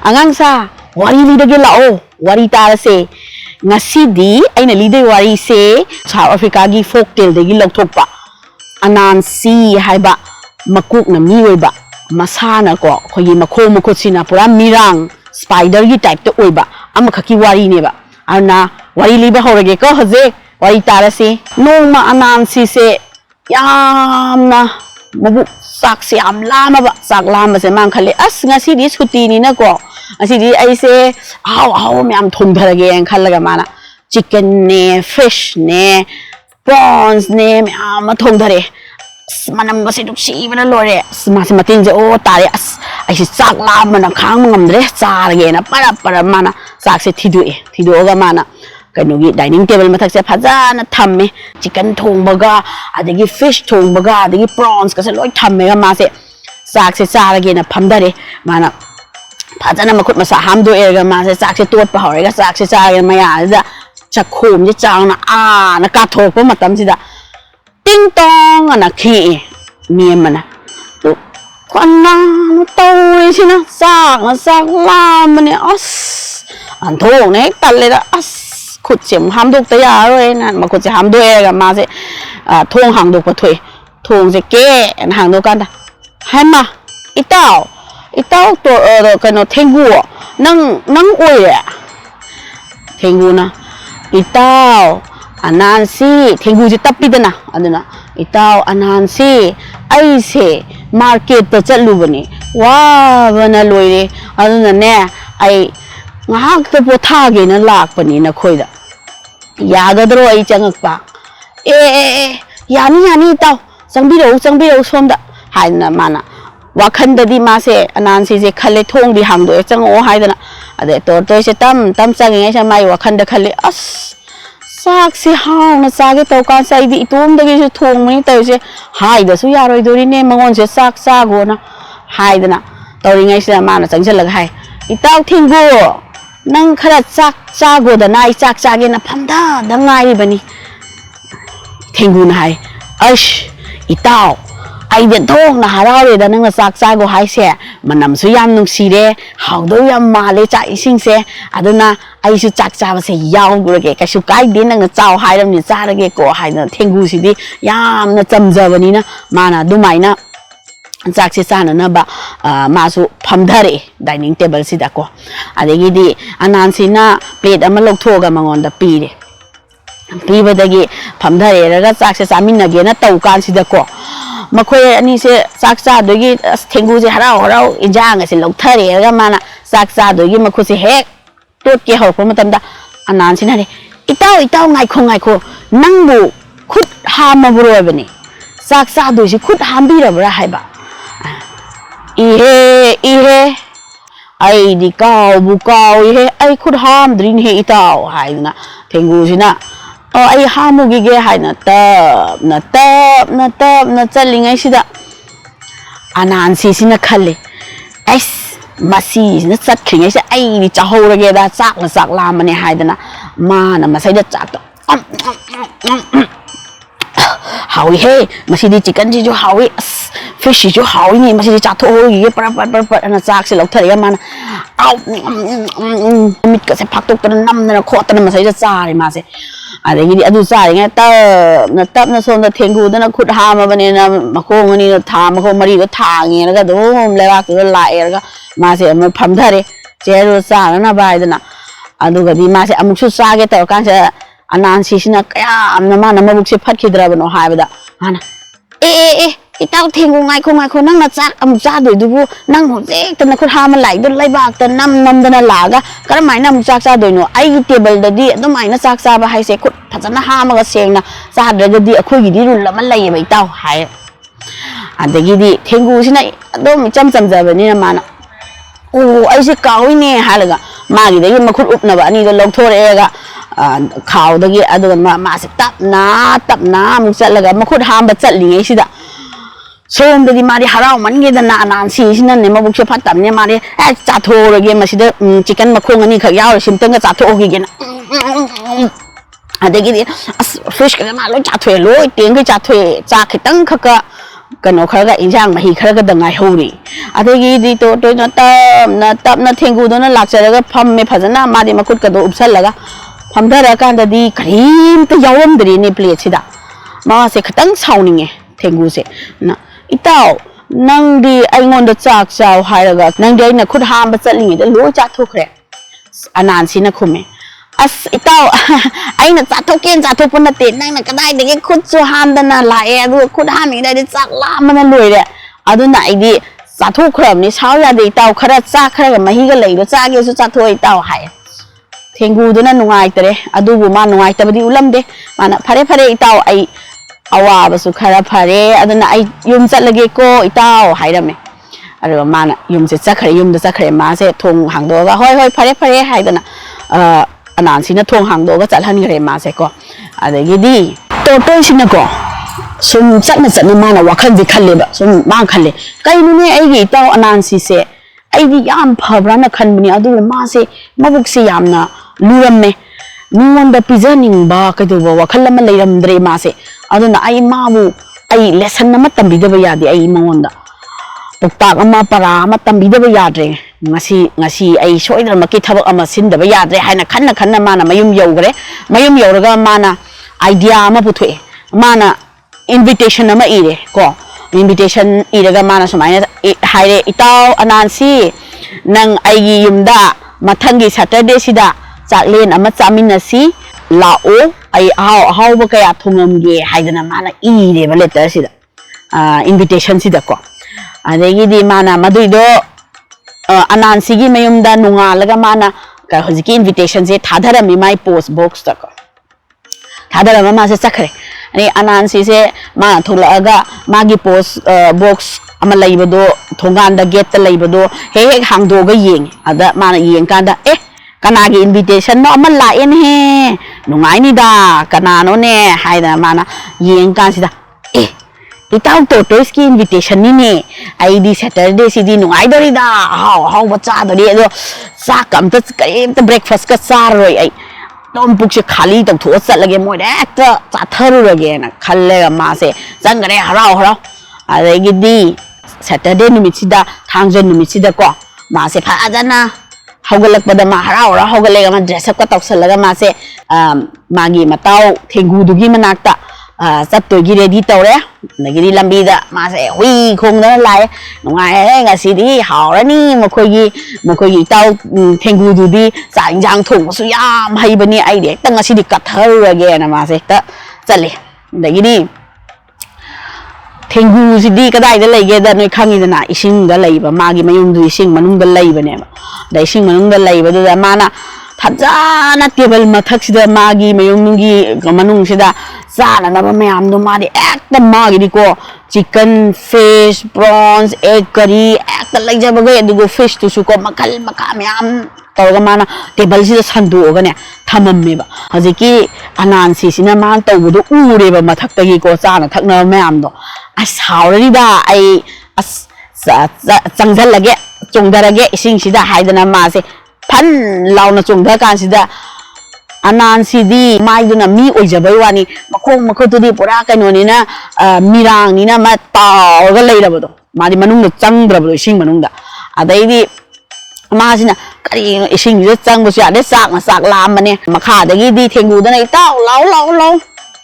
Angang sa wari lidage lao wari tarase ngasidi aina lidai wari se South Africa gi folk tale dagi lokthokpa Anansi haiba makuk na miyoiba masana ko khoyi makho makho sina pura mirang spider gi type to oiba amakhaki wari neba ana wari liba horage ko hoje wari tarase noma Anansi se yamna mabu sak se am lama ba sak lama se mang khale as ngasi di chuti ni na ko asi di ai se aw me am thong dharage ang khalaga mana chicken ne fish ne prawns ne me am thong dhare manam ba se duk si bana lore ma se matin je o tare as ai se sak lama na khang ngam dre charage na para mana sak se thidu ga mana kainogi dining table mathak se phajana thamme chicken thong baga adagi fish thong baga adagi prawns ka se loi thamme ga ma se sak se charage na phamdare mana phajana makhut masa hamdo erga ma se sak se tot pa horega sak se charage maya da chakhom je chang na na ka thok pa matam sida ting tong ana khi mi mana to khanna to sina sak lam ne as an thong ne talle da as khut chem ham dok ta ya rồi na ma khut se ham do ga ma se thong hang dok pa thoi thong se ke an hang do kan da hai ma itao to ka no thengu nang oi ya thengu na itao Anansi thengu je tapi da na aduna itao Anansi ai se market ta chalu bani wa bana loire aduna ne ai ngahak ta potha ge na lak pani na khoida yagadro ai changak pa yani tao changbiro somda haina mana wakhan da di ma se Anansi je khale thong di hang do chango haidana ade to se tam changi sa mai wakhan da khale as sak se hang na sage to kan sai di tum da ge thong mai to se haida su ya roi dori ne mangon se sak sa go na haidana to ri ngai se mana changchal lag hai itao thingu nang khara chak cha go da nai chak cha ge na phamda da ngai bani thingu na hai ash itao ai điện thong na harao re da nang na chak cha go hai se manam su yam nung si re hau do yam ma le cha ising se aduna ai su chak cha ba se yaw go ge ka su kai din nang na chao hai ram ni cha ra ge ko hai na thingu si di yam na cham ja bani na mana du mai na chak se cha na ba ma su phamdare dining table si da ko adegi di Anansi na plate ama lok thoga mangon da pi re pi ba dagi phamdare ra ga chak se chamin na ge na tau kan si da ko makhoi ani se chak cha dogi thengu je harao injang se lok thare ga mana chak cha dogi makhu se hek tot ke hor matam da Anansi na re itao ngai kho nang bu khut ha ma bro bani chak cha do si khut ham bi ra bra hai ba ihe ai di kau bu kau ihe ai khut ham drin he itao hai na thengu sina ai hamu gi ge hai na na chalingai sida Anansi sina khale ai masi na chat khingai se ai ni chahor ge da chak la mane hai da na ma na masai da chak to hawi he masidi chicken ji jo hawi fish ji jo hawi ni masidi cha tho gi par na chak se lok thari man au mit ka se phak tok tan nam na kho tan masai da cha ri ma se adegi di adu cha ri ngai tap na son da thengu da na khut ha ma bane na makhong ni na tha makhong mari da tha nge na ga dom le wa ka la er ga ma se ma pham thare che ro cha na bai da na adu ga di ma se amuk su cha ge ta kan se Anansi sina kaya amna mana mabuk se phat khidra bano hai bada mana itao thengu ngai kho nang na chak am cha doi du nang ho je tan khut ha ma lai don lai bak tan nam dana laga kar mai nam chak cha doi no ai table da di adum ai na chak cha ba hai se khut phajana ha ma ga seng na cha da ga di akhoi gi di rul la man lai bai tao hai adagi di thengu sina adum cham ja ba ni na mana ai se kawi ne halaga ma gi da ma khut up na ba ni do lok thore ga khao dagi adu ma se tap na mu chat laga ma khut ham ba chat li ngai sida ꯁꯣꯝꯗꯗꯤ ꯃꯥꯗꯤ ꯍꯔꯥꯎꯃꯟꯒꯦꯗꯅ ꯑꯅꯥꯟꯁꯤꯁꯤꯅꯅꯦ ꯃꯕꯨꯛꯁꯦ ꯐꯠꯇꯕꯅꯦ ꯃꯥꯗꯤ ꯆꯥꯊꯣꯛꯎꯔꯒꯦ ꯃꯁꯤꯗ chicken ꯃꯈꯣꯡ ꯑꯅꯤꯈꯛ ꯌꯥꯎꯔ ꯁꯤꯝꯇꯪꯒ ꯆꯥꯊꯣꯛꯍꯧꯈꯤꯒꯦꯅ ꯑꯗꯒꯤꯗꯤ ꯑꯁ ꯐ꯭ꯔꯤꯖꯀꯁꯦ ꯃꯥ ꯂꯣꯏ ꯆꯥꯊꯣꯛꯑꯦ ꯂꯣꯏ ꯇꯦꯡꯈꯩ ꯆꯥꯊꯣꯛꯑꯦ ꯆꯥꯛ ꯈꯤꯇꯪ ꯈꯛꯀ ꯀꯩꯅꯣ ꯈꯔꯒ ꯏꯟꯖꯥꯡ ꯃꯍꯤ ꯈꯔꯒꯗ ꯉꯥꯏꯍꯧꯔꯤ ꯑꯗꯒꯤꯗꯤ ꯇꯣꯏꯅ ꯇꯞꯅ ꯊꯦꯡꯒꯨꯗꯨꯅ ꯂꯥꯛꯆꯔꯒ ꯐꯝꯃꯦ ꯐꯖꯅ ꯃꯥꯗꯤ ꯃꯈꯨꯠꯀꯗꯣ ꯎꯞꯁꯜꯂꯒ ꯐꯝꯊꯔꯀꯥꯟꯗꯗꯤ ꯀꯔꯤꯝꯇ ꯌꯥꯎꯔꯝꯗ꯭ꯔꯦꯅꯦ ꯄ꯭ꯂꯦꯠꯁꯤꯗ ꯃꯥꯁꯦ ꯈꯤꯇꯪ ꯁꯥꯎꯅꯤꯡꯉꯦ ꯊꯦꯡꯒꯨꯁꯦ ꯏꯇꯥꯎ ꯅꯪꯗꯤ ꯑꯩꯉꯣꯟꯗ ꯆꯥꯛ ꯆꯥꯎ ꯍꯥꯏꯔꯒ ꯅꯪꯗꯤ ꯑꯩꯅ ꯈꯨꯠ ꯍꯥꯝꯕ ꯆꯠꯂꯤꯉꯩꯗ ꯂꯣꯏ ꯆꯥꯊꯣꯛꯈ꯭ꯔꯦ ꯑꯅꯥꯟꯁꯤꯅ ꯈꯨꯝꯃꯦ ꯑꯁ ꯏꯇꯥꯎ ꯑꯩꯅ ꯆꯥꯊꯣꯛꯀꯦꯅ ꯆꯥꯊꯣꯛꯄ ꯅꯠꯇꯦ ꯅꯪꯅ ꯀꯗꯥꯏꯗꯒꯤ ꯈꯨꯠꯁꯨ ꯍꯥꯝꯗꯅ ꯂꯥꯛꯑꯦ ꯑꯗꯨꯒ ꯈꯨꯠ ꯍꯥꯝꯃꯤꯉꯩꯗꯗꯤ ꯆꯥꯛ ꯂꯥꯝꯕꯅ ꯂꯣꯏꯔꯦ ꯑꯗꯨꯅ ꯑꯩꯗꯤ ꯆꯥꯊꯣꯛꯈ꯭ꯔꯕꯅꯤ ꯁꯥꯎ ꯌꯥꯗꯦ ꯏꯇꯥꯎ ꯈꯔ ꯆꯥꯛ ꯈꯔꯒ ꯃꯍꯤꯒ ꯂꯩꯗꯣ ꯆꯥꯒꯦꯁꯨ ꯆꯥꯊꯣꯛꯑ ꯏꯇꯥꯎ ꯍꯥꯏꯌꯦ ꯊꯦꯡꯒꯨꯗꯨꯅ ꯅꯨꯡꯉꯥꯏꯇꯔꯦ ꯑꯗꯨꯕꯨ ꯃꯥ ꯅꯨꯡꯉꯥꯏꯇꯕꯗꯤ ꯎꯠꯂꯝꯗꯦ ꯃꯥꯅ ꯐꯔꯦ ꯐꯔꯦ ꯏꯇꯥꯎ ꯑꯩ ꯑꯋꯥꯕꯁꯨ ꯈꯔ ꯐꯔꯦ ꯑꯗꯨꯅ ꯑꯩ ꯌꯨꯝ ꯆꯠꯂꯒꯦꯀꯣ ꯏꯇꯥꯎ ꯍꯥꯏꯔꯝꯃꯦ ꯑꯗꯨꯒ ꯃꯥꯅ ꯌꯨꯝꯗ ꯆꯠꯈ꯭ꯔꯦ ꯃꯥꯁꯦ ꯊꯣꯡ ꯍꯥꯡꯗꯣꯛꯑꯒ ꯍꯣꯏ ꯍꯣꯏ ꯐꯔꯦ ꯐꯔꯦ ꯍꯥꯏꯗꯅ ꯑꯅꯥꯟꯁꯤꯅ ꯊꯣꯡ ꯍꯥꯡꯗꯣꯛꯑꯒ ꯆꯠꯍꯟꯈ꯭ꯔꯦ ꯃꯥꯁꯦꯀꯣ ꯑꯗꯒꯤꯗꯤ ꯇꯣꯔꯇꯣꯏꯁꯤꯅꯀꯣ ꯁꯨꯝ ꯆꯠꯅ ꯃꯥꯅ ꯋꯥꯈꯜꯁꯦ ꯈꯜꯂꯦꯕ ꯁꯨꯝ ꯃꯥꯅ ꯈꯜꯂꯦ ꯀꯩꯅꯣꯅꯦ ꯑꯩꯒꯤ ꯏꯇꯥꯎ ꯑꯅꯥꯟꯁꯤꯁꯦ ꯑꯩꯗꯤ ꯌꯥꯝ ꯐꯕ꯭ꯔꯥꯅ ꯈꯟꯕꯅꯤ ꯑꯗꯨꯕꯨ ꯃꯥꯁꯦ ꯃꯕꯨꯛꯁꯦ ꯌꯥꯝꯅ ꯂꯨꯔꯝꯃꯦ ꯃꯤꯉꯣꯟꯗ ꯄꯤꯖꯅꯤꯡꯕ ꯀꯩꯗꯧꯕ ꯋꯥꯈꯜ ꯑꯃ ꯂꯩꯔꯝꯗ꯭ꯔꯦ ꯃꯥꯁꯦ ꯑꯗꯨꯅ ꯑꯩ ꯃꯥꯕꯨ ꯑꯩ ꯂꯦꯁꯟ ꯑꯃ ꯇꯝꯕꯤꯗꯕ ꯌꯥꯗꯦ ꯑꯩ ꯃꯉꯣꯟda ꯄꯥꯎꯇꯥꯛ ꯑꯃ ꯄꯔꯥ ꯑꯃ ꯇꯝꯕꯤꯗꯕ ꯌꯥꯗ꯭ꯔꯦ ꯉꯁꯤ ꯑꯩ ꯁꯣꯏꯗꯅꯃꯛꯀꯤ ꯊꯕꯛ ꯑꯃ ꯁꯤꯟꯗꯕ ꯌꯥꯗ꯭ꯔꯦ ꯍꯥꯏꯅ ꯈꯟꯅ ꯃꯥꯅ ꯃꯌꯨꯝ ꯌꯧꯈ꯭ꯔꯦ ꯃꯌꯨꯝ ꯌꯧꯔꯒ ꯃꯥꯅ ꯑꯥꯏꯗꯤꯌꯥ ꯑꯃ ꯄꯨꯊꯣꯛꯑꯦ ꯃꯥꯅ invitation ama ire ko invitation iraga mana sumaina haire itaw anansi nang aigi yumda mathangi Saturday sida chaklen ama chaminasi lao ai how ba kaya thungamge haidana mana ire ba letter sida invitation sida ko adegi di mana maduido anansi gi mayumda nungalaga mana ka hojiki invitation se thadharami mai post box ta ko thadharama ma se chakre ani anansi se ma thulaga magi post box ama laibado thonganda gate ta laibado he hangdoga yeng ada mana yeng kanda kanagi invitation no ama laen he nungai ni da kanano ne haida mana yeng kan sida itaw tortoise ki invitation ni ne aidi Saturday sidi nungai dori da how bacha dori ado sa kam ta kaim ta breakfast ka saroi ai tom pukse khali tang tho chatlage moi ekta chatharu rage na khalle ma se jangare harau adegi di Saturday numit sida thangjan numit sida ko ma se phajana haugalak pada ma harau haugalega ma dress up ka tawsalaga ma se magi matau thenggu dugi manakta chaptogi ready tawre nagiri lambi da ma se hui khongda lai nungai nga sidi haurani mokogi taw thenggu dudi changjang thong su yam haibani ai de tanga sidi katharage na ma se ta chale nagiri thenggu sidi kadai da leige da noi khangi da na ising da leiba magi mayung du ising manung da leiba ne da ising manung da leiba da mana thajana table mathak sida magi mayunggi manung sida sana na mayam do mari ekta magi ko chicken fish prawns egg curry ekta laijaba ga dugo fish tu su ko makal mayam tawga mana table sida sandu ga ne thamamme ba hajiki anansi sina man tawbudu ure ba mathak tagi ko sana thakna mayam do ashaurani da ai as changjal lage chongdarage ising sida haidana ma se phan launa chongda kan sida anansi di mai duna mi oijabai wani makhong makhotudi pura kainoni na mirang ni na ma tawga leirabado madi manung da changdrabado ising manung da adai di ma sina kari ising je changbu ya de sak lamane makha dagi di thenggu da nei taw lau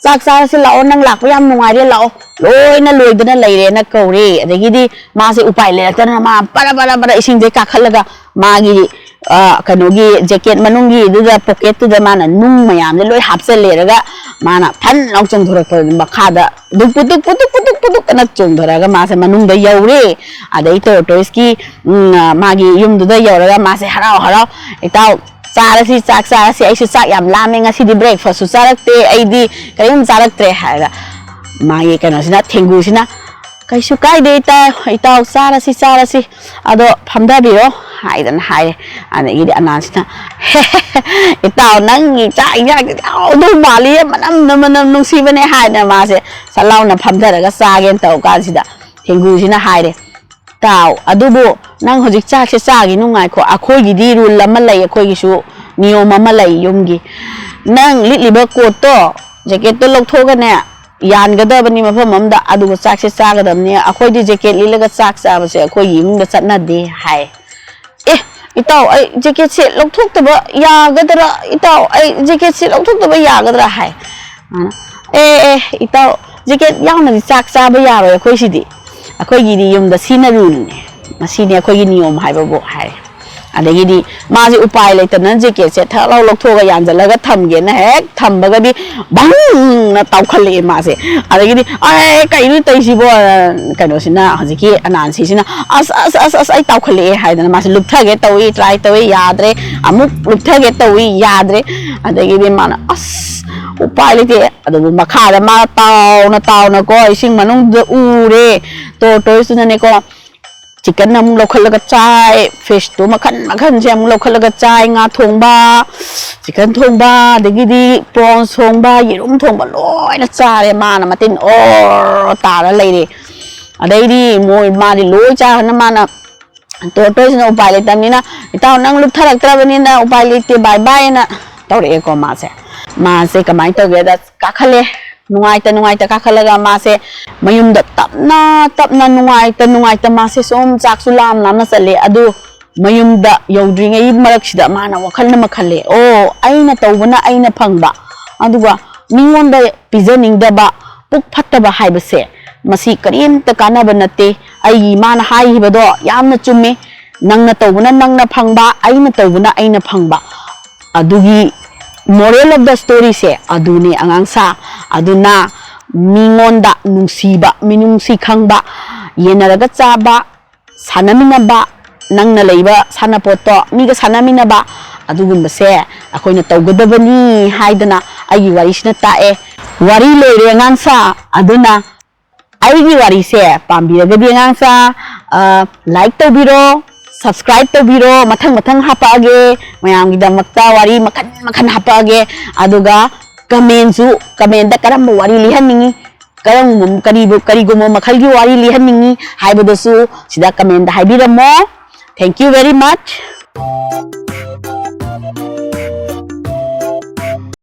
sak sa se lau nang lak yam nungai de lau loina loidana leire na kaure adagi di ma se upai le tana ma para ising je ka khalaga magi kanogi jacket manungi duda pocket tu da mana nung mayam de loi hapse leraga mana phan law chong thorak makhada duk kana chong thoraga ma se manung da yaure adai tortoise ki magi yum du da yauraga ma se harau itaw charasi chak charasi ai su chak yam lame ngasi di breakfast su charakte ai di kayum charaktre haga magi kana sina thenggu sina kaisu kai de itaw charasi ado phamda biro haidan hai anegi di anasina itaw nang cha ya du mali manam nung si bane hai na ma se salau na phamda ga sa gen taw ka sida ꯊꯦꯡꯒꯨꯁꯤꯅ ꯍꯥꯏꯔꯦ ꯇꯥꯎ ꯑꯗꯨꯕꯨ ꯅꯪ ꯍꯧꯖꯤꯛ ꯆꯥꯛꯁꯦ ꯆꯥꯒꯤꯅꯨ ꯉꯥꯏꯈꯣ ꯑꯩꯈꯣꯏꯒꯤꯗꯤ rule ꯑꯃ ꯂꯩ ꯑꯩꯈꯣꯏꯒꯤꯁꯨ ꯅꯤꯌꯣꯝ ꯑꯃ ꯂꯩ ꯌꯨꯝꯒꯤ ꯅꯪ ꯂꯤꯠꯂꯤꯕ ꯀꯣꯠꯇꯣ ꯖꯦꯀꯦꯠꯇꯣ ꯂꯧꯊꯣꯛꯑꯒꯅꯦ ꯌꯥꯟꯒꯗꯕꯅꯤ ꯃꯐꯝ ꯑꯃꯗ ꯑꯗꯨꯒ ꯆꯥꯛꯁꯦ ꯆꯥꯒꯗꯕꯅꯤ ꯑꯩꯈꯣꯏꯗꯤ ꯖꯦꯀꯦꯠ ꯂꯤꯠꯂꯒ ꯆꯥꯛ ꯆꯥꯕꯁꯦ ꯑꯩꯈꯣꯏꯒꯤ ꯏꯃꯨꯡꯗ ꯆꯠꯅꯗꯦ ꯍꯥꯏ ꯑꯦ ꯏꯇꯥꯎ ꯑꯩ ꯖꯦꯀꯦꯠꯁꯦ ꯂꯧꯊꯣꯛꯇꯕ ꯌꯥꯒꯗ꯭ꯔꯥ ꯏꯇꯥꯎ ꯑꯩ ꯖꯦꯀꯦꯠꯁꯦ ꯂꯧꯊꯣꯛꯇꯕ ꯌꯥꯒꯗ꯭ꯔꯥ ꯍꯥꯏ 이따 이게 양은 ꯆꯥꯛ ꯆꯥꯕ ꯌꯥꯔꯣꯏ ꯑꯩꯈꯣꯏꯁꯤꯗꯤ ꯑꯩꯈꯣꯏꯒꯤꯗꯤ ꯌꯨꯝꯗ ꯁꯤꯅ ꯔꯨꯜꯅꯦ ꯃꯁꯤꯅꯦ ꯑꯩꯈꯣꯏꯒꯤ ꯅꯤꯌꯣꯝ ꯍꯥꯏꯕꯕꯨ ꯍꯥꯏꯔꯦ ꯑꯗꯒꯤꯗꯤ ꯃꯥꯁꯤ ꯎꯄꯥꯏ ꯂꯩꯇꯅ ꯖꯦꯀꯦꯠꯁꯦ ꯊꯛ ꯂꯥꯎ ꯂꯧꯊꯣꯛꯑꯒ ꯌꯥꯟꯖꯜꯂꯒ ꯊꯝꯒꯦꯅ ꯍꯦꯛ ꯊꯝꯕꯒꯗꯤ ꯕꯪꯅ ꯇꯥꯎꯈꯠꯂꯛꯑꯦ ꯃꯥꯁꯦ ꯑꯗꯒꯤꯗꯤ ꯀꯩꯅꯣ ꯇꯧꯔꯤꯁꯤꯕꯣ ꯀꯩꯅꯣꯁꯤꯅ ꯍꯧꯖꯤꯛꯀꯤ ꯑꯅꯥꯟꯁꯤꯁꯤꯅ ꯑꯁ ꯑꯩ ꯇꯥꯎꯈꯠꯂꯛꯑꯦ ꯍꯥꯏꯗꯅ ꯃꯥꯁꯦ ꯂꯨꯞꯊꯒꯦ ꯇꯧꯏ ꯇ꯭ꯔꯥꯏ ꯇꯧꯏ ꯌꯥꯗ꯭ꯔꯦ ꯑꯃꯨꯛ ꯂꯨꯞꯊꯒꯦ ꯇꯧꯏ ꯌꯥꯗ꯭ꯔꯦ ꯑꯗꯒꯤꯗꯤ ꯃꯥꯅ ꯑꯁ ꯎꯄꯥꯏ ꯂꯩꯇꯦ ꯑꯗꯨꯕꯨ ꯃꯈꯥꯗ ꯃꯥ ꯇꯥꯎꯅꯀꯣ ꯏꯁꯤꯡ ꯃꯅꯨꯡꯗ ꯎꯔꯦ ꯇꯣꯔꯇꯣꯏꯁꯇꯨꯅꯅꯦꯀꯣ chicken amung lokalaga chai fish tu makan je amung lokalaga chai nga thongba chicken thongba dagidi prawns thongba yerum thongba loina chare mana matin or tara leire adaidi moi mari loi cha na mana tortoise na upai le tamina itaw nang lup tharak trabani na upai le te bye bye na tore ko ma se kamai to ge da kakhale nungai ta kakhalaga ma se mayum da tapna nungai ta ma se som chak sulam namna chale adu mayum da yodri ngai marak sida mana wakhal na makhale o aina tawbana aina phangba aduga mingon da pijaning da ba puk phatta ba haiba se masi karim ta kana ba nate ai mana hai ba do yamna chumme nangna tawbana nangna phangba aina tawbana aina phangba adugi moral of the story se aduni angang sa aduna mingonda nungsiba minungsi khangba yenaraga chaba sanaminaba nangna leiba sanapoto miga sanaminaba adugumba se akoina tawgadabani haidana agi wari sina tae wari loire angang sa aduna aigi wari se pambiragadi angang sa like tawbiro subscribe to biro mathang hapage mayam gidamakta wari makan hapage aduga comment da karamba wari lihaningi karam karigomo makhalgi wari lihaningi haibodasu sida comment da haibiramo thank you very much